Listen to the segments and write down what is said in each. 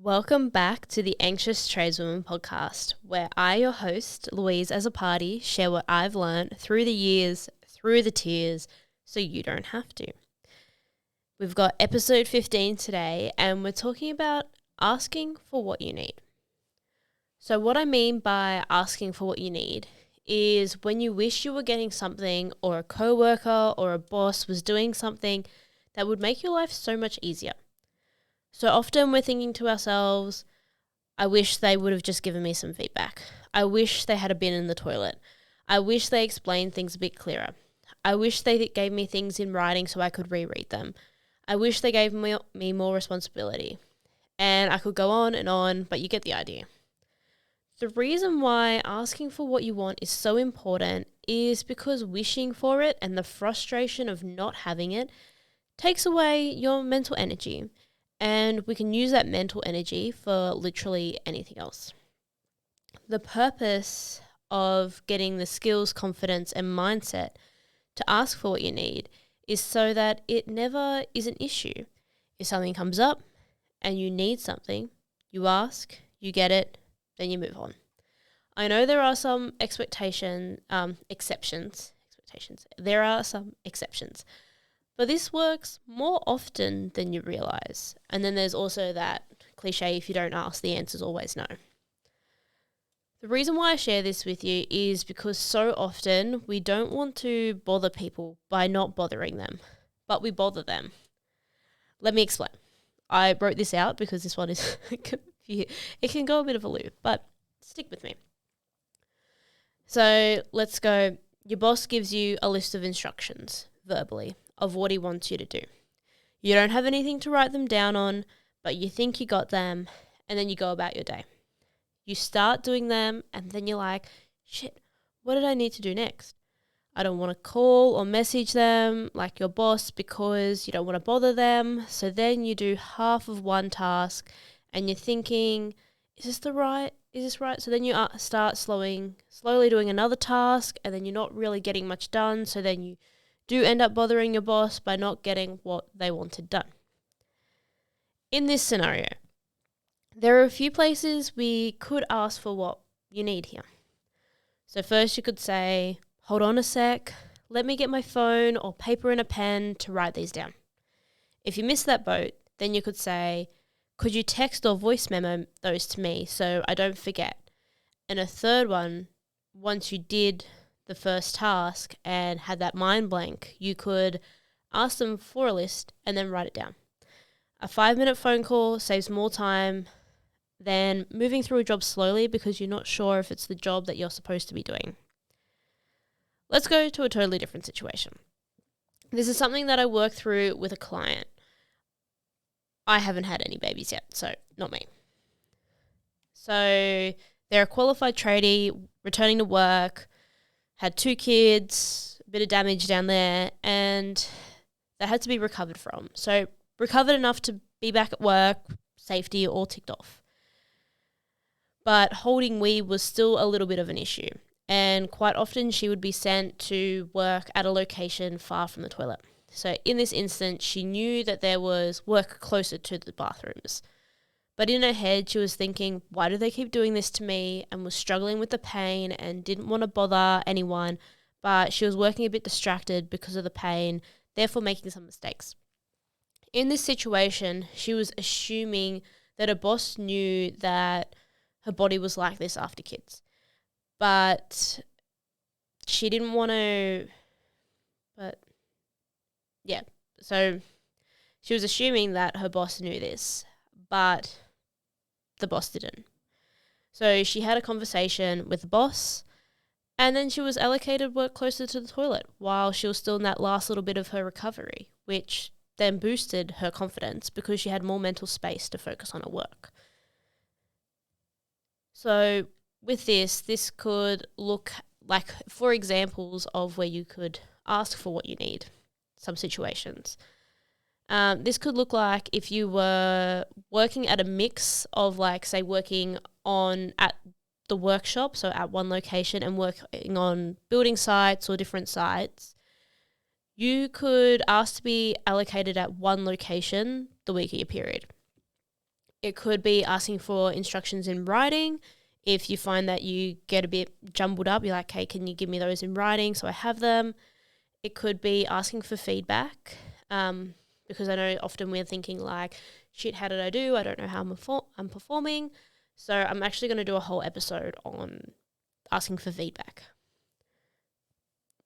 Welcome back to the Anxious Tradeswoman podcast, where I, your host, Louise as a party, share what I've learned through the years, through the tears, so you don't have to. We've got episode 15 today, and we're talking about asking for what you need. So what I mean by asking for what you need is when you wish you were getting something, or a coworker or a boss was doing something that would make your life so much easier. So often we're thinking to ourselves, I wish they would have just given me some feedback. I wish they had a bin in the toilet. I wish they explained things a bit clearer. I wish they gave me things in writing so I could reread them. I wish they gave me more responsibility. And I could go on, but you get the idea. The reason why asking for what you want is so important is because wishing for it and the frustration of not having it takes away your mental energy. And we can use that mental energy for literally anything else. The purpose of getting the skills, confidence, and mindset to ask for what you need is so that it never is an issue. If something comes up and you need something, you ask, you get it, then you move on. I know there are some exceptions. There are some exceptions. But this works more often than you realize. And then there's also that cliche, if you don't ask, the answer's always no. The reason why I share this with you is because so often we don't want to bother people by not bothering them, but we bother them. Let me explain. I wrote this out because this one is it can go a bit of a loop, but stick with me. So let's go. Your boss gives you a list of instructions verbally of what he wants you to do. You don't have anything to write them down on, but you think you got them, and then you go about your day. You start doing them, and then you're like, shit, what did I need to do next? I don't want to call or message them like your boss because you don't want to bother them. So then you do half of one task, and you're thinking, is this right? So then you start slowly doing another task, and then you're not really getting much done. So then you do end up bothering your boss by not getting what they wanted done. In this scenario, there are a few places we could ask for what you need here. So first you could say, hold on a sec, let me get my phone or paper and a pen to write these down. If you miss that boat, then you could say, could you text or voice memo those to me so I don't forget? And a third one, once you did the first task and had that mind blank, you could ask them for a list and then write it down. A 5-minute phone call saves more time than moving through a job slowly because you're not sure if it's the job that you're supposed to be doing. Let's go to a totally different situation. This is something that I work through with a client. I haven't had any babies yet, so not me. So they're a qualified tradie, returning to work, had 2 kids, a bit of damage down there, and that had to be recovered from. So recovered enough to be back at work, safety all ticked off. But holding wee was still a little bit of an issue, and quite often she would be sent to work at a location far from the toilet. So in this instance, she knew that there was work closer to the bathrooms. But in her head, she was thinking, why do they keep doing this to me? And was struggling with the pain and didn't want to bother anyone. But she was working a bit distracted because of the pain, therefore making some mistakes. In this situation, she was assuming that her boss knew that her body was like this after kids. But she didn't want to... So she was assuming that her boss knew this, but the boss didn't. So she had a conversation with the boss, and then she was allocated work closer to the toilet while she was still in that last little bit of her recovery, which then boosted her confidence because she had more mental space to focus on her work. So with this could look like, for examples of where you could ask for what you need, some situations. This could look like if you were working at a mix of, like, say, working at the workshop, so at one location, and working on building sites or different sites. You could ask to be allocated at one location the week of your period. It could be asking for instructions in writing. If you find that you get a bit jumbled up, you're like, hey, can you give me those in writing so I have them? It could be asking for feedback, because I know often we're thinking like, shit, how did I do? I don't know how I'm performing. So I'm actually going to do a whole episode on asking for feedback.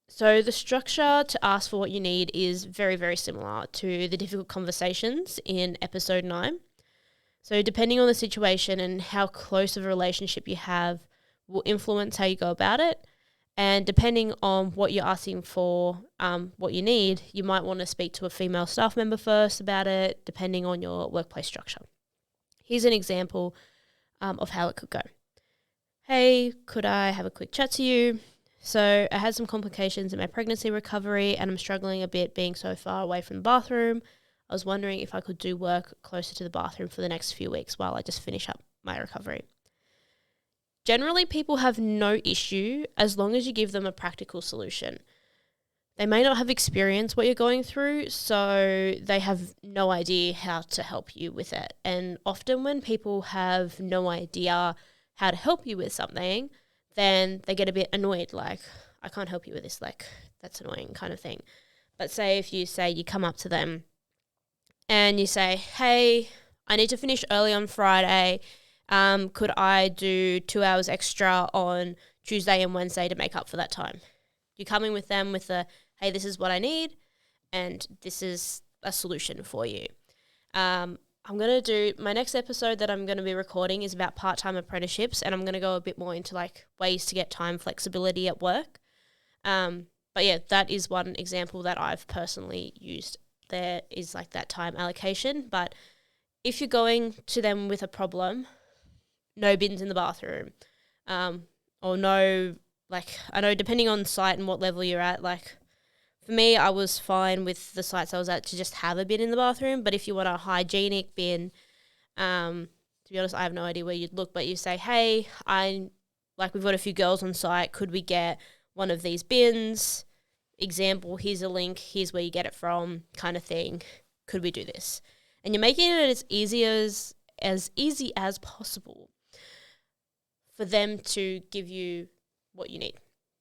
So the structure to ask for what you need is very, very similar to the difficult conversations in episode 9. So depending on the situation and how close of a relationship you have will influence how you go about it. And depending on what you're asking for, what you need, you might want to speak to a female staff member first about it, depending on your workplace structure. Here's an example of how it could go. Hey, could I have a quick chat to you? So I had some complications in my pregnancy recovery and I'm struggling a bit being so far away from the bathroom. I was wondering if I could do work closer to the bathroom for the next few weeks while I just finish up my recovery. Generally, people have no issue as long as you give them a practical solution. They may not have experienced what you're going through, so they have no idea how to help you with it. And often when people have no idea how to help you with something, then they get a bit annoyed, like, I can't help you with this, like, that's annoying kind of thing. But say if you say you come up to them and you say, hey, I need to finish early on Friday. Could I do 2 hours extra on Tuesday and Wednesday to make up for that time? You're coming with them with the, hey, this is what I need and this is a solution for you. I'm going to do, my next episode that I'm going to be recording is about part-time apprenticeships, and I'm going to go a bit more into like ways to get time flexibility at work. But yeah, that is one example that I've personally used. There is like that time allocation, but if you're going to them with a problem, no bins in the bathroom, or no, like, I know depending on site and what level you're at, like, for me, I was fine with the sites I was at to just have a bin in the bathroom. But if you want a hygienic bin, to be honest, I have no idea where you'd look. But you say, hey, we've got a few girls on site. Could we get one of these bins? Example, here's a link. Here's where you get it from, kind of thing. Could we do this? And you're making it as easy as possible for them to give you what you need,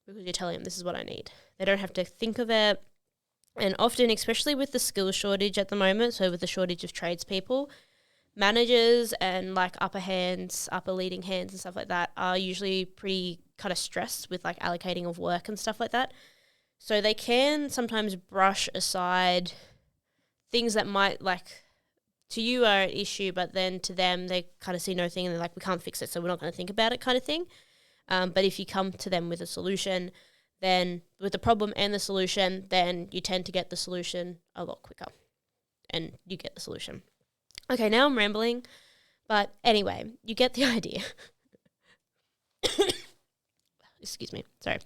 because you're telling them this is what I need. They don't have to think of it. And often, especially with the skills shortage at the moment, so with the shortage of tradespeople, managers and like upper leading hands and stuff like that are usually pretty kind of stressed with like allocating of work and stuff like that. So they can sometimes brush aside things that might, like, to you are an issue, but then to them they kind of see no thing and they're like, we can't fix it, so we're not going to think about it kind of thing. But if you come to them with a solution, then with the problem and the solution, then you tend to get the solution a lot quicker and you get the solution. Okay, now I'm rambling, but anyway, you get the idea. Excuse me, sorry.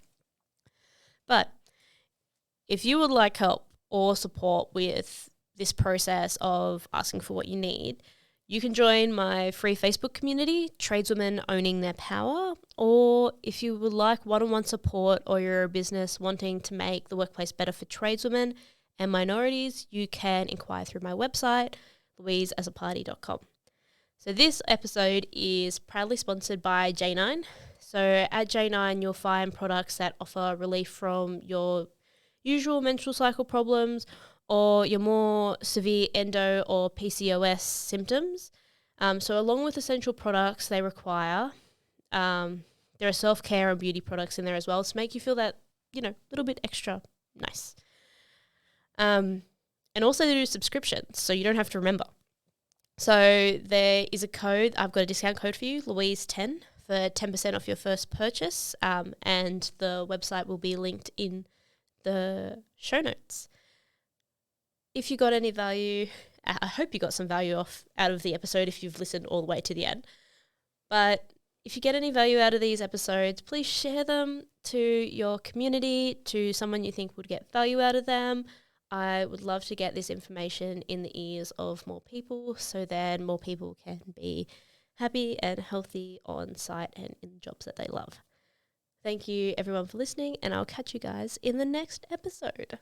But if you would like help or support with this process of asking for what you need, you can join my free Facebook community, Tradeswomen Owning Their Power, or if you would like one-on-one support or you're a business wanting to make the workplace better for tradeswomen and minorities, you can inquire through my website, louiseasaparty.com. So this episode is proudly sponsored by J9. So at J9, you'll find products that offer relief from your usual menstrual cycle problems or your more severe endo or PCOS symptoms. So along with essential products they require, there are self-care and beauty products in there as well to make you feel that, little bit extra nice. And also they do subscriptions, so you don't have to remember. So there is a code, I've got a discount code for you, Louise10, for 10% off your first purchase, and the website will be linked in the show notes. If you got any value, I hope you got some value out of the episode if you've listened all the way to the end. But if you get any value out of these episodes, please share them to your community, to someone you think would get value out of them. I would love to get this information in the ears of more people so then more people can be happy and healthy on site and in jobs that they love. Thank you everyone for listening, and I'll catch you guys in the next episode.